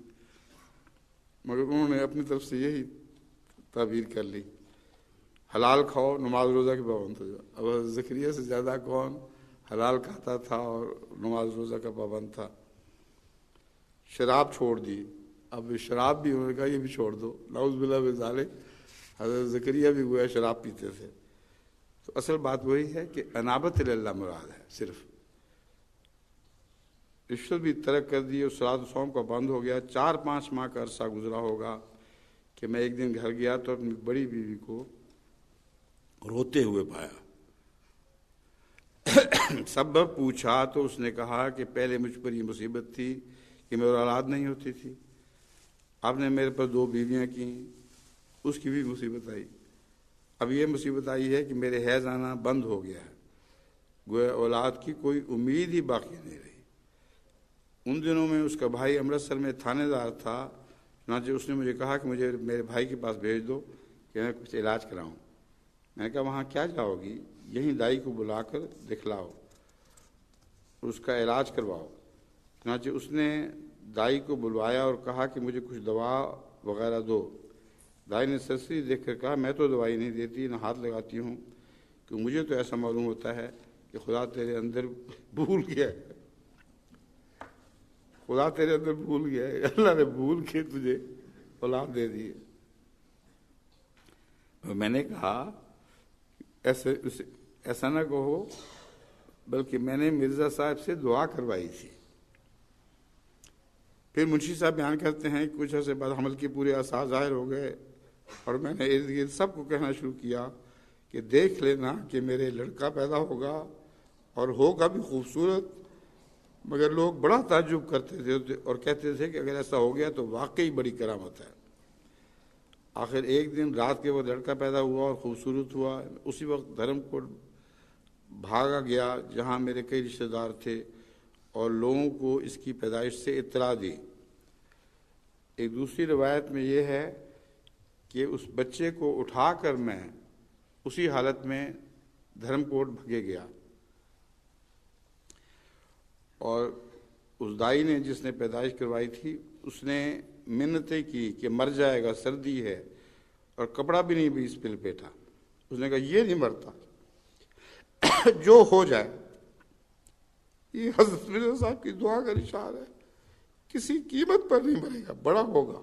مگر انہوں نے اپنی طرف سے یہی تعبیر کر لی۔ حلال کھاؤ، نماز روزہ کے پابند ہو جاؤ۔ اب حضرت زکریا سے زیادہ کون حلال کھاتا تھا اور نماز روزہ کا پابند تھا۔ شراب چھوڑ دی، اب شراب بھی انہوں نے کہا یہ بھی چھوڑ دو۔ نعوذ باللہ من ذالک، حضرت زکریا بھی گویا شراب پیتے تھے۔ تو اصل بات وہی ہے کہ انابت اللہ مراد ہے صرف۔ رشوت بھی ترک کر دی اور صلاۃ و صوم کا بند ہو گیا۔ 4-5 ماہ کا عرصہ گزرا ہوگا کہ میں ایک دن گھر گیا تو اپنی بڑی بیوی کو روتے ہوئے پایا۔ سبب پوچھا تو اس نے کہا کہ پہلے مجھ پر یہ مصیبت تھی کہ میرے اولاد نہیں ہوتی تھی، آپ نے میرے پر 2 بیویاں کیں، اس کی بھی مصیبت آئی، اب یہ مصیبت آئی ہے کہ میرے حیض آنا بند ہو گیا ہے، گویا اولاد کی کوئی امید ہی باقی نہیں رہی۔ ان دنوں میں اس کا بھائی امرتسر میں تھانے دار تھا، چنانچہ اس نے مجھے کہا کہ مجھے میرے بھائی کے پاس بھیج دو کہ میں کچھ علاج کراؤں۔ میں نے کہا وہاں کیا جاؤ گی، یہیں دائی کو بلا کر دکھلاؤ، اس کا علاج کرواؤ۔ چنانچہ اس نے دائی کو بلوایا اور کہا کہ مجھے کچھ دوا وغیرہ دو۔ دائی نے سرسری دیکھ کر کہا میں تو دوائی نہیں دیتی، نہ ہاتھ لگاتی ہوں، کہ مجھے تو ایسا معلوم ہوتا ہے کہ خدا تیرے اندر بھول گیا ہے، خدا تیرے اندر بھول گیا ہے، اللہ نے بھول کے تجھے اولاد دے دی ہے۔ میں نے کہا ایسا نہ کہو، بلکہ میں نے مرزا صاحب سے دعا کروائی تھی۔ پھر منشی صاحب بیان کرتے ہیں کہ کچھ عرصے بعد حمل کے پورے آثار ظاہر ہو گئے اور میں نے ارد گرد سب کو کہنا شروع کیا کہ دیکھ لینا کہ میرے لڑکا پیدا ہوگا اور ہوگا بھی خوبصورت، مگر لوگ بڑا تعجب کرتے تھے اور کہتے تھے کہ اگر ایسا ہو گیا تو واقعی بڑی کرامت ہے۔ آخر ایک دن رات کے وقت لڑکا پیدا ہوا اور خوبصورت ہوا۔ اسی وقت دھرم کوٹ بھاگا گیا جہاں میرے کئی رشتہ دار تھے اور لوگوں کو اس کی پیدائش سے اطلاع دی۔ ایک دوسری روایت میں یہ ہے کہ اس بچے کو اٹھا کر میں اسی حالت میں دھرم کوٹ بھگے گیا، اور اس دائی نے جس نے پیدائش کروائی تھی اس نے منتیں کی کہ مر جائے گا، سردی ہے، اور کپڑا بھی نہیں بھی اس پہ لپیٹا۔ اس نے کہا یہ نہیں مرتا، جو ہو جائے۔ یہ حضرت مرزا صاحب کی دعا کا نشان ہے، کسی قیمت پر نہیں مرے گا، بڑا ہوگا۔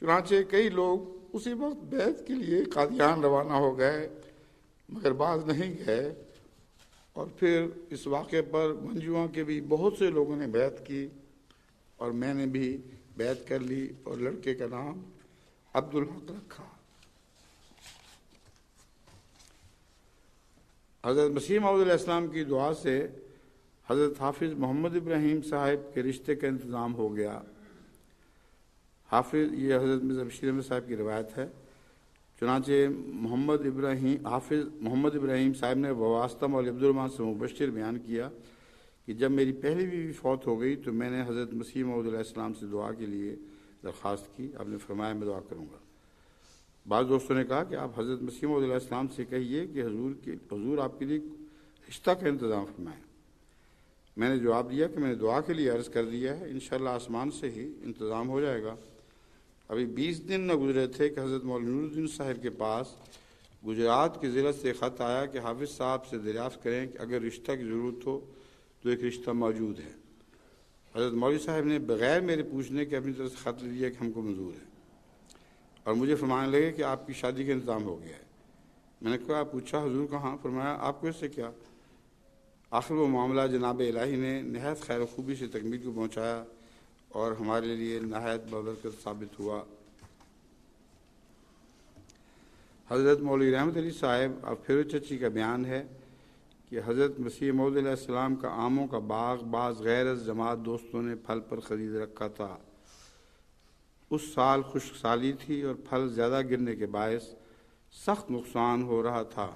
چنانچہ کئی لوگ اسی وقت بیعت کے لیے قادیان روانہ ہو گئے، مگر بعض نہیں گئے، اور پھر اس واقعے پر منجواں کے بھی بہت سے لوگوں نے بیعت کی اور میں نے بھی بیعت کر لی اور لڑکے کا نام عبدالحق رکھا۔ حضرت مسیح موعود علیہ السلام کی دعا سے حضرت حافظ محمد ابراہیم صاحب کے رشتے کا انتظام ہو گیا۔ حافظ، یہ حضرت مرزا بشیر احمد صاحب کی روایت ہے۔ چنانچہ حافظ محمد ابراہیم صاحب نے وابستہ مولوی عبدالرحمن سے مبشر بیان کیا کہ جب میری پہلی بیوی فوت ہو گئی تو میں نے حضرت مسیح موعود علیہ السلام سے دعا کے لیے درخواست کی۔ آپ نے فرمایا میں دعا کروں گا۔ بعض دوستوں نے کہا کہ آپ حضرت مسیح موعود علیہ السلام سے کہیے کہ حضور آپ کے لیے رشتہ کا انتظام فرمائیں۔ میں نے جواب دیا کہ میں نے دعا کے لیے عرض کر دیا ہے، انشاءاللہ آسمان سے ہی انتظام ہو جائے گا۔ ابھی 20 دن نہ گزرے تھے کہ حضرت مولانا نور الدین صاحب کے پاس گجرات کی ضلع سے خط آیا کہ حافظ صاحب سے دریافت کریں کہ اگر رشتہ کی ضرورت ہو تو ایک رشتہ موجود ہے۔ حضرت مولوی صاحب نے بغیر میرے پوچھنے کے اپنی طرف سے خط لیا کہ ہم کو منظور ہے، اور مجھے فرمانے لگے کہ آپ کی شادی کا انتظام ہو گیا ہے۔ میں نے کہا پوچھا حضور کہاں؟ فرمایا آپ کو اس سے کیا؟ آخر وہ معاملہ جناب الہی نے نہایت خیر و خوبی سے تکمیل کو پہنچایا اور ہمارے لیے نہایت بابرکت ثابت ہوا۔ حضرت مولوی رحمت علی صاحب اور پھر چچی کا بیان ہے کہ حضرت مسیح موعود علیہ السلام کا آموں کا باغ بعض غیر جماعت دوستوں نے پھل پر خرید رکھا تھا۔ اس سال خشک سالی تھی اور پھل زیادہ گرنے کے باعث سخت نقصان ہو رہا تھا۔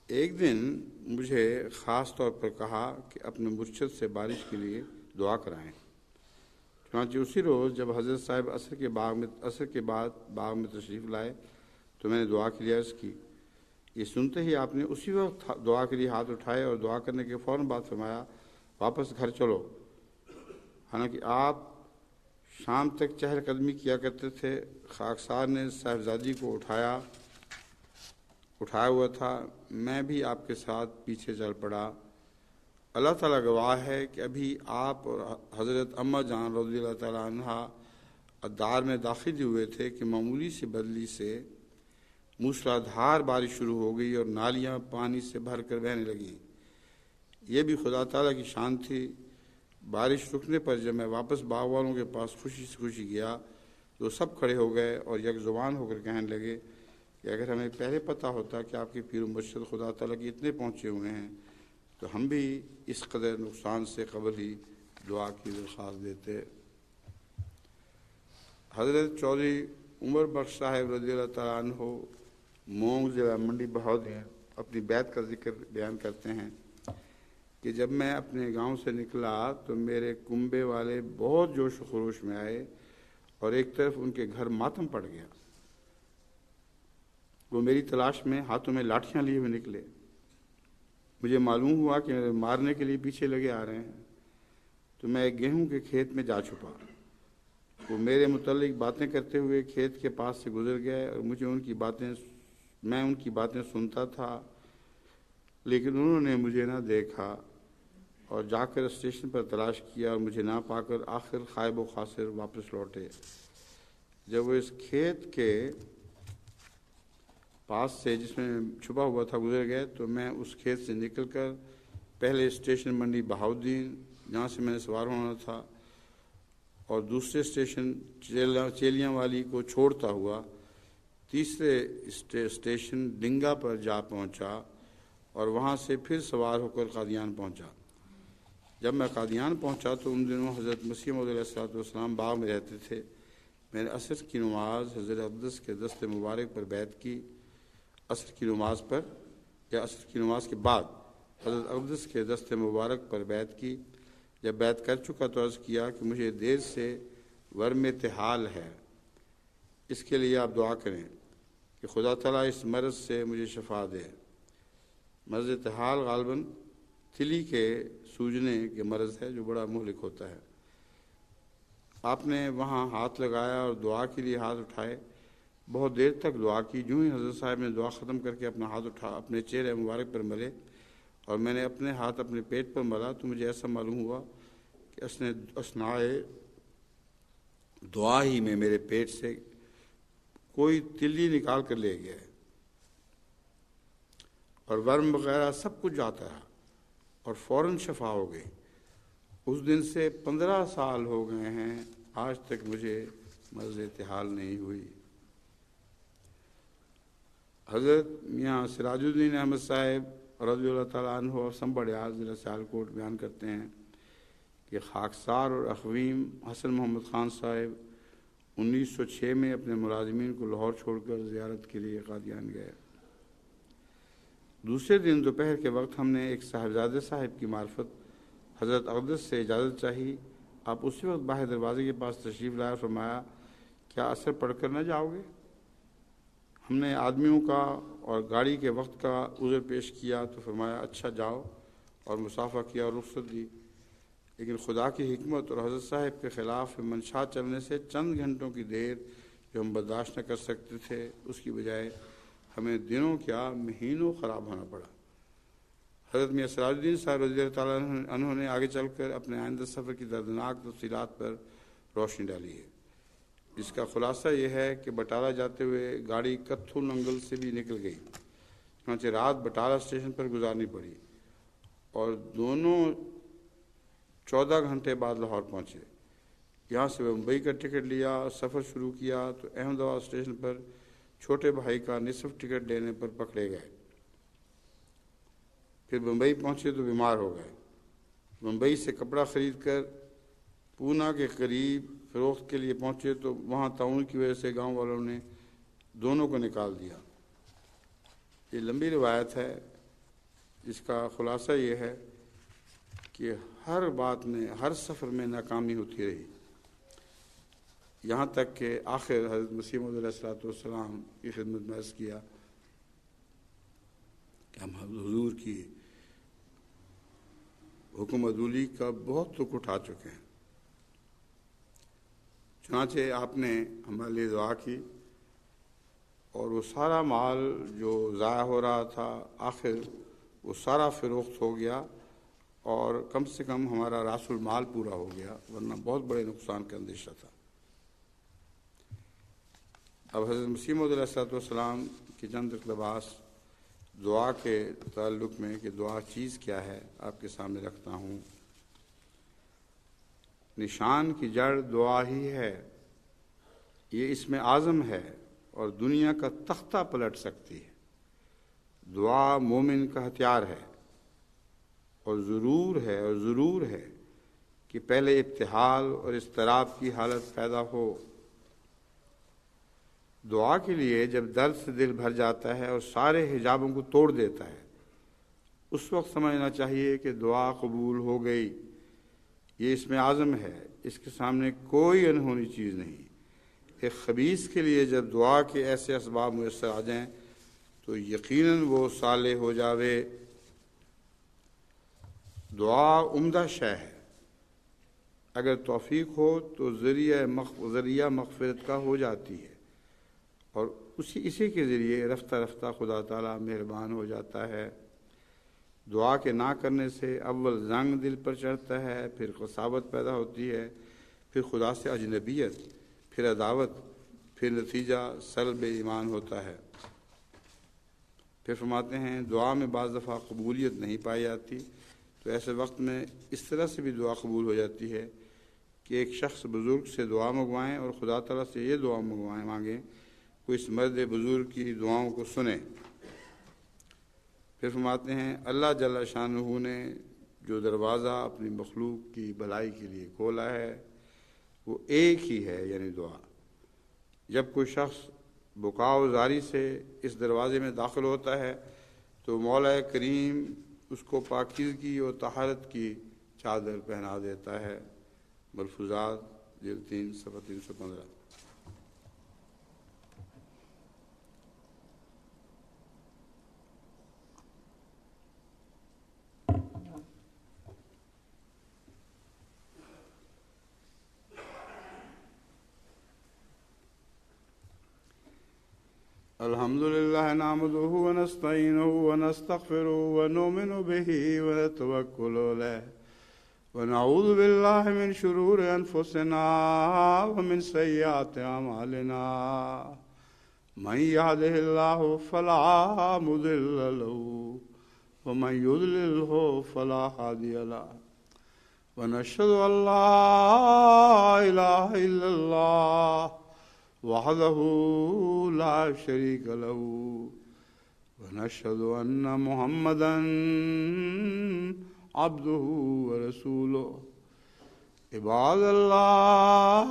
ایک دن مجھے خاص طور پر کہا کہ اپنے مرشد سے بارش کے لیے دعا کرائیں۔ چنانچہ اسی روز جب حضرت صاحب عصر کے بعد باغ میں تشریف لائے تو میں نے دعا کے لیے عرض کی۔ یہ سنتے ہی آپ نے اسی وقت دعا کے لیے ہاتھ اٹھائے اور دعا کرنے کے فوراً بعد فرمایا، واپس گھر چلو۔ حالانکہ آپ شام تک چہل قدمی کیا کرتے تھے، خاکسار نے صاحبزادی کو اٹھایا ہوا تھا، میں بھی آپ کے ساتھ پیچھے چل پڑا۔ اللہ تعالیٰ گواہ ہے کہ ابھی آپ اور حضرت اماں جان رضی اللہ تعالیٰ عنہ دار میں داخل ہوئے تھے کہ معمولی سی بدلی سے موسلادھار بارش شروع ہو گئی اور نالیاں پانی سے بھر کر بہنے لگیں۔ یہ بھی خدا تعالیٰ کی شان تھی۔ بارش رکنے پر جب میں واپس باغ والوں کے پاس خوشی سے خوشی گیا تو سب کھڑے ہو گئے اور یک زبان ہو کر کہنے لگے کہ اگر ہمیں پہلے پتہ ہوتا کہ آپ کے پیر و مرشد خدا تعالیٰ کے اتنے پہنچے ہوئے ہیں تو ہم بھی اس قدر نقصان سے قبل ہی دعا کی درخواست دیتے۔ حضرت چودھری عمر بخش صاحب رضی اللہ تعالیٰ عنہ مونگ ضلع منڈی بہاؤدین اپنی بیعت کا ذکر بیان کرتے ہیں کہ جب میں اپنے گاؤں سے نکلا تو میرے کنبے والے بہت جوش و خروش میں آئے اور ایک طرف ان کے گھر ماتم پڑ گیا۔ وہ میری تلاش میں ہاتھوں میں لاٹھیاں لیے ہوئے نکلے۔ مجھے معلوم ہوا کہ میرے مارنے کے لیے پیچھے لگے آ رہے ہیں، تو میں ایک گیہوں کے کھیت میں جا چھپا۔ وہ میرے متعلق باتیں کرتے ہوئے کھیت کے پاس سے گزر گئے اور میں ان کی باتیں سنتا تھا، لیکن انہوں نے مجھے نہ دیکھا اور جا کر اسٹیشن پر تلاش کیا اور مجھے نہ پا کر آخر خائب و خاسر واپس لوٹے۔ جب وہ اس کھیت کے پاس سے جس میں چھپا ہوا تھا گزر گئے تو میں اس کھیت سے نکل کر پہلے اسٹیشن منڈی بہاؤدین جہاں سے میں نے سوار ہونا تھا اور دوسرے اسٹیشن چیلیاں والی کو چھوڑتا ہوا تیسرے اسٹیشن ڈنگا پر جا پہنچا اور وہاں سے پھر سوار ہو کر قادیان پہنچا۔ جب میں قادیان پہنچا تو ان دنوں حضرت مسیح موعود علیہ السلام باغ میں رہتے تھے۔ میں نے عصر کی نماز حضرت اقدس کے دست مبارک پر بیعت کی۔ عصر کی نماز کے بعد حضرت اقدس کے دست مبارک پر بیعت کی۔ جب بیعت کر چکا تو عرض کیا کہ مجھے دیر سے ورم تحال ہے، اس کے لیے آپ دعا کریں کہ خدا تعالیٰ اس مرض سے مجھے شفا دے۔ مرض تحال غالباً تلی کے سوجنے کے مرض ہے جو بڑا مہلک ہوتا ہے۔ آپ نے وہاں ہاتھ لگایا اور دعا کے لیے ہاتھ اٹھائے۔ بہت دیر تک دعا کی۔ جو ہی حضرت صاحب نے دعا ختم کر کے اپنا ہاتھ اپنے چہرے مبارک پر ملے اور میں نے اپنے ہاتھ اپنے پیٹ پر ملا تو مجھے ایسا معلوم ہوا کہ اثناء دعا ہی میں میرے پیٹ سے کوئی تلی نکال کر لے گیا اور ورم وغیرہ سب کچھ جاتا رہا اور فوراً شفا ہو گئی۔ اس دن سے 15 سال ہو گئے ہیں، آج تک مجھے مرض ارتحال نہیں ہوئی۔ حضرت میاں سراج الدین احمد صاحب رضی اللہ تعالیٰ عنہ سنبڑیاز ضلع سیالکوٹ بیان کرتے ہیں کہ خاکسار اور اخویم حسن محمد خان صاحب 1906 میں اپنے ملازمین کو لاہور چھوڑ کر زیارت کے لیے قادیان گئے۔ دوسرے دن دوپہر کے وقت ہم نے ایک صاحبزادے صاحب کی معرفت حضرت اقدس سے اجازت چاہی۔ آپ اسی وقت باہر دروازے کے پاس تشریف لایا، فرمایا کیا عصر پڑھ کر نہ جاؤ گے؟ ہم نے آدمیوں کا اور گاڑی کے وقت کا عذر پیش کیا تو فرمایا اچھا جاؤ، اور مسافہ کیا اور رخصت دی۔ لیکن خدا کی حکمت اور حضرت صاحب کے خلاف منشا چلنے سے چند گھنٹوں کی دیر جو ہم برداشت نہ کر سکتے تھے، اس کی بجائے ہمیں دنوں کیا مہینوں خراب ہونا پڑا۔ حضرت میاں سراج الدین صاحب رضی اللہ تعالیٰ عنہ نے آگے چل کر اپنے آئندہ سفر کی دردناک تفصیلات پر روشنی ڈالی ہے، جس کا خلاصہ یہ ہے کہ بٹالہ جاتے ہوئے گاڑی کتھو ننگل سے بھی نکل گئی، چنانچہ رات بٹالہ اسٹیشن پر گزارنی پڑی اور دونوں 14 گھنٹے بعد لاہور پہنچے۔ یہاں سے ممبئی کا ٹکٹ لیا، سفر شروع کیا تو احمد آباد اسٹیشن پر چھوٹے بھائی کا نصف ٹکٹ لینے پر پکڑے گئے۔ پھر بمبئی پہنچے تو بیمار ہو گئے۔ بمبئی سے کپڑا خرید کر پونا کے قریب فروخت کے لیے پہنچے تو وہاں تعاون کی وجہ سے گاؤں والوں نے دونوں کو نکال دیا۔ یہ لمبی روایت ہے، جس کا خلاصہ یہ ہے کہ ہر بات میں، ہر سفر میں ناکامی ہوتی رہی، یہاں تک کہ آخر حضرت مسیح موعود علیہ السلام کی خدمت میں عرض کیا کہ ہم حضور کی حکم عدولی کا بہت دکھ اٹھا چکے ہیں۔ چنانچہ آپ نے ہمارے لیے دعا کی اور وہ سارا مال جو ضائع ہو رہا تھا آخر وہ سارا فروخت ہو گیا، اور کم سے کم ہمارا راس المال پورا ہو گیا، ورنہ بہت بڑے نقصان کا اندیشہ تھا۔ اب حضرت مسیح موعود علیہ السلام کی چند اقتباس دعا کے تعلق میں کہ دعا چیز کیا ہے آپ کے سامنے رکھتا ہوں۔ نشان کی جڑ دعا ہی ہے، یہ اسم اعظم ہے اور دنیا کا تختہ پلٹ سکتی ہے۔ دعا مومن کا ہتھیار ہے، اور ضرور ہے کہ پہلے ابتحال اور اضطراب کی حالت پیدا ہو۔ دعا کے لیے جب درد سے دل بھر جاتا ہے اور سارے حجابوں کو توڑ دیتا ہے، اس وقت سمجھنا چاہیے کہ دعا قبول ہو گئی۔ یہ اسم اعظم ہے، اس کے سامنے کوئی انہونی چیز نہیں۔ ایک خبیث کے لیے جب دعا کے ایسے اسباب میسر آ جائیں تو یقیناً وہ صالح ہو جاوے۔ دعا عمدہ شے ہے، اگر توفیق ہو تو ذریعہ مغفرت کا ہو جاتی ہے، اور اسی کے ذریعے رفتہ رفتہ خدا تعالیٰ مہربان ہو جاتا ہے۔ دعا کے نہ کرنے سے اول زنگ دل پر چڑھتا ہے، پھر قساوت پیدا ہوتی ہے، پھر خدا سے اجنبیت، پھر عداوت، پھر نتیجہ سلب ایمان ہوتا ہے۔ پھر فرماتے ہیں دعا میں بعض دفعہ قبولیت نہیں پائی جاتی، تو ایسے وقت میں اس طرح سے بھی دعا قبول ہو جاتی ہے کہ ایک شخص بزرگ سے دعا منگوائیں اور خدا تعالیٰ سے یہ دعا مانگیں کہ اس مرد بزرگ کی دعاؤں کو سنیں۔ پھر فرماتے ہیں اللہ جل شانہ نے جو دروازہ اپنی مخلوق کی بھلائی کے لیے کھولا ہے وہ ایک ہی ہے، یعنی دعا۔ جب کوئی شخص بکا و زاری سے اس دروازے میں داخل ہوتا ہے تو مولا کریم اس کو پاکیزگی اور طہارت کی چادر پہنا دیتا ہے۔ ملفوظات جلد 3 صفحہ 315۔ الحمد لله نعمده ونستعينه ونستغفره ونؤمن به ونتوكل عليه ونعوذ بالله من شرور أنفسنا ومن سيئات أعمالنا من يهده الله فلا مضل له ومن يضلله فلا هادي له ونشهد أن لا إله إلا الله وحده لا شريك له ونشهد أن محمدا عبده ورسوله عباد الله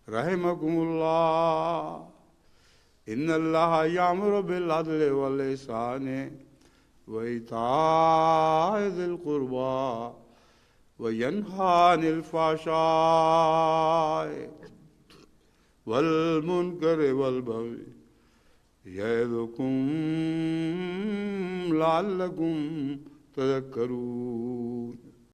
رحمكم الله إن الله يأمر بالعدل والإحسان وإيتاء ذي القربى وينهى عن الفحشاء والمنکر والبغی یعظکم لعلکم تذکرون۔